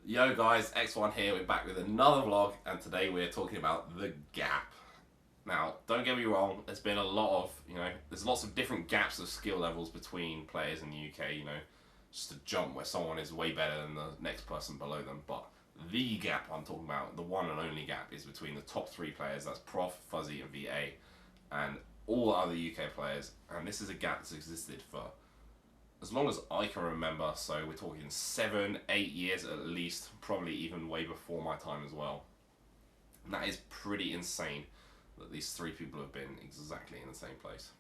Yo guys, X1 here, we're back with another vlog, and today we're talking about the gap. Now, don't get me wrong, there's been a lot of, there's lots of different gaps of skill levels between players in the UK, just a jump where someone is way better than the next person below them, but the gap I'm talking about, the one and only gap, is between the top three players, that's Prof, Fuzzy and VA, and all other UK players, and this is a gap that's existed for as long as I can remember, so we're talking 7, 8 years at least, probably even way before my time as well. And that is pretty insane that these three people have been exactly in the same place.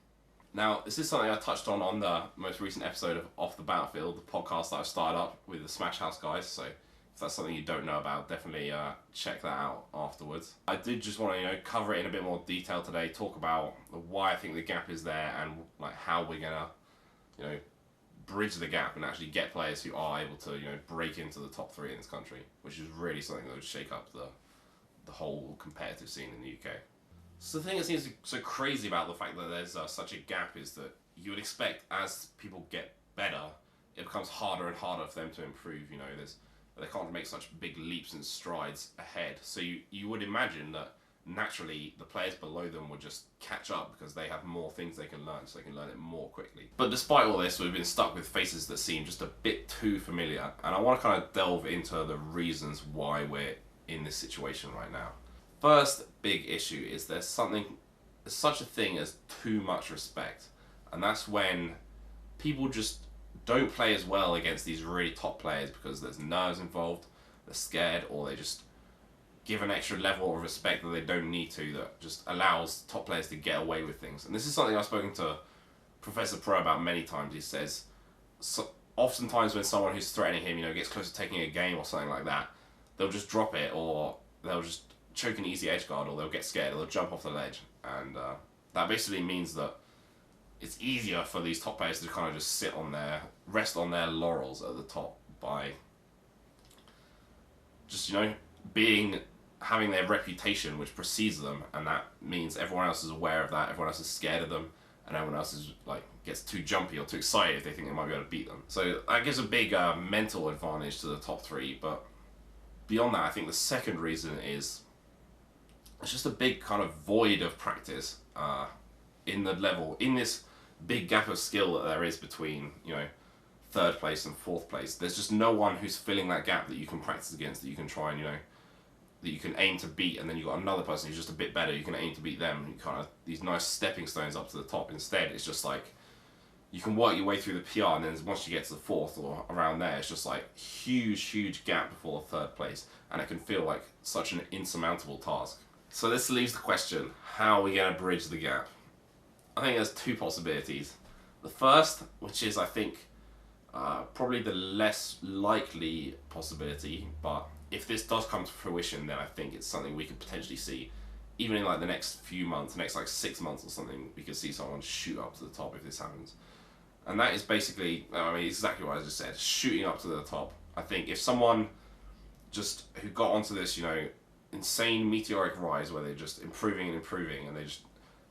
Now, this is something I touched on the most recent episode of Off the Battlefield, the podcast that I've started up with the Smash House guys, so if that's something you don't know about, definitely check that out afterwards. I did just want to cover it in a bit more detail today, talk about why I think the gap is there and like how we're gonna bridge the gap and actually get players who are able to break into the top three in this country, which is really something that would shake up the whole competitive scene in the UK. So the thing that seems so crazy about the fact that there's such a gap is that you would expect as people get better, it becomes harder and harder for them to improve. They can't make such big leaps and strides ahead. So you would imagine that naturally the players below them would just catch up because they have more things they can learn, so they can learn it more quickly. But despite all this, we've been stuck with faces that seem just a bit too familiar, and I want to kind of delve into the reasons why we're in this situation right now. First big issue is there's such a thing as too much respect, and that's when people just don't play as well against these really top players because there's nerves involved, they're scared, or they just give an extra level of respect that they don't need to, that just allows top players to get away with things. And this is something I've spoken to Professor Pro about many times. He says oftentimes when someone who's threatening him gets close to taking a game or something like that, they'll just drop it, or they'll just choke an easy edge guard, or they'll get scared, or they'll jump off the ledge. And that basically means that it's easier for these top players to kind of just rest on their laurels at the top by just having their reputation which precedes them, and that means everyone else is aware of that, everyone else is scared of them, and everyone else is gets too jumpy or too excited if they think they might be able to beat them. So that gives a big mental advantage to the top three. But beyond that, I think the second reason is it's just a big kind of void of practice in this big gap of skill that there is between third place and fourth place. There's just no one who's filling that gap that you can practice against, that you can try and that you can aim to beat, and then you've got another person who's just a bit better, you can aim to beat them, you kind of these nice stepping stones up to the top. Instead, it's just like you can work your way through the PR, and then once you get to the fourth or around there, it's just like huge gap before third place, and it can feel like such an insurmountable task. So this leaves the question, how are we going to bridge the gap? I think there's two possibilities. The first, which is I think probably the less likely possibility, but if this does come to fruition, then I think it's something we could potentially see, even in the next few months, next 6 months or something, we could see someone shoot up to the top if this happens. And that is basically, exactly what I just said, shooting up to the top. I think if someone who got onto this, insane meteoric rise where they're just improving, and they just,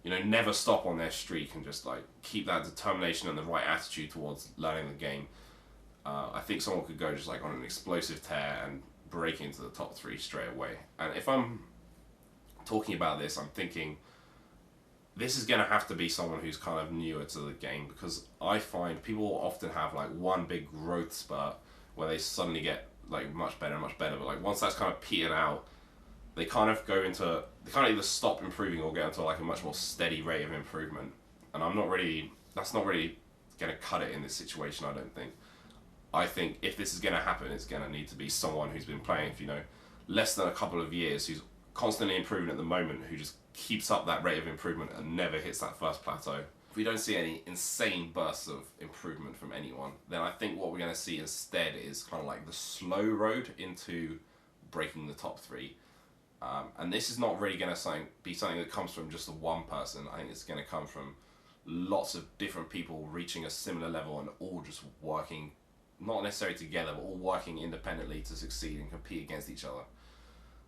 never stop on their streak and just keep that determination and the right attitude towards learning the game, I think someone could go just on an explosive tear and break into the top three straight away. And if I'm talking about this, I'm thinking this is going to have to be someone who's kind of newer to the game, because I find people often have one big growth spurt where they suddenly get much better, but once that's kind of petered out, they kind of either stop improving or get into a much more steady rate of improvement. And that's not really going to cut it in this situation, I don't think. I think if this is going to happen, it's going to need to be someone who's been playing for less than a couple of years, who's constantly improving at the moment, who just keeps up that rate of improvement and never hits that first plateau. If we don't see any insane bursts of improvement from anyone, then I think what we're going to see instead is kind of the slow road into breaking the top three. And this is not really going to be something that comes from just the one person. I think it's going to come from lots of different people reaching a similar level and all just working, not necessarily together, but all working independently to succeed and compete against each other.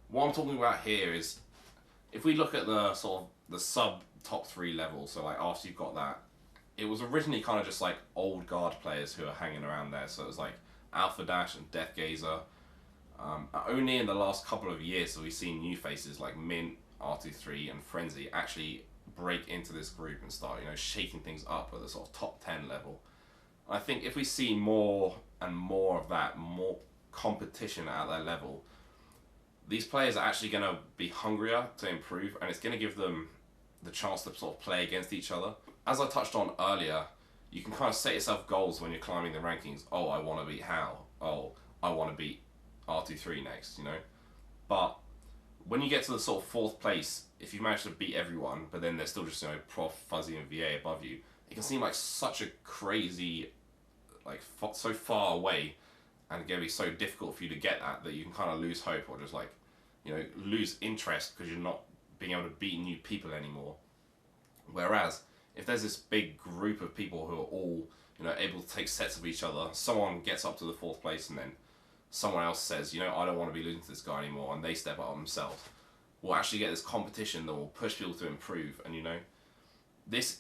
What I'm talking about here is, if we look at the sub top three level, so after you've got that, it was originally kind of just old guard players who are hanging around there. So it was Alpha Dash and Death Gazer, Only in the last couple of years have we seen new faces like Mint, R23 and Frenzy actually break into this group and start, shaking things up at the sort of top 10 level. I think if we see more and more of that, more competition at that level, these players are actually going to be hungrier to improve, and it's going to give them the chance to sort of play against each other. As I touched on earlier, you can kind of set yourself goals when you're climbing the rankings. Oh, I want to beat Hal. Oh, I want to beat R23 next, But when you get to the sort of fourth place, if you manage to beat everyone, but then there's still just, Prof, Fuzzy and VA above you, it can seem like such a crazy, so far away, and it's going to be so difficult for you to get that you can kind of lose hope, or just lose interest because you're not being able to beat new people anymore. Whereas if there's this big group of people who are all able to take sets of each other, someone gets up to the fourth place and then someone else says, I don't want to be losing to this guy anymore, and they step up themselves, we'll actually get this competition that will push people to improve. And this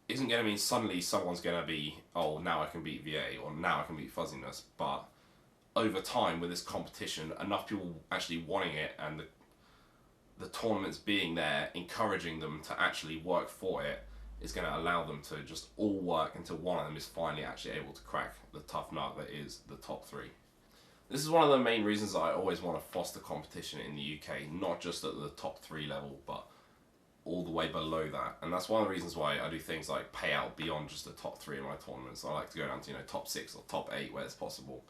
isn't going to mean suddenly someone's going to be, oh, now I can beat VA, or now I can beat Fuzziness, but over time with this competition, enough people actually wanting it, and the tournaments being there, encouraging them to actually work for it, is going to allow them to just all work until one of them is finally actually able to crack the tough nut that is the top 3. This is one of the main reasons I always want to foster competition in the UK, not just at the top 3 level, but all the way below that. And that's one of the reasons why I do things like pay out beyond just the top 3 in my tournaments. I like to go down to top 6 or top 8 where it's possible,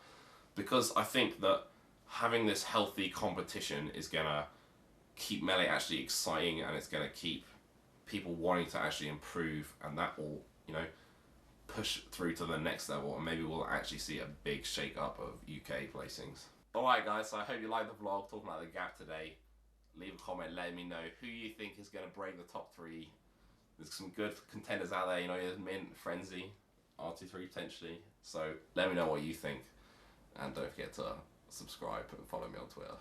because I think that having this healthy competition is going to keep Melee actually exciting, and it's going to keep people wanting to actually improve, and that will push through to the next level, and maybe we'll actually see a big shake up of UK placings. Alright guys, so I hope you liked the vlog talking about the gap today. Leave a comment letting me know who you think is going to break the top 3. There's some good contenders out there, there's Mint, Frenzy, R23 potentially. So let me know what you think, and don't forget to subscribe and follow me on Twitter.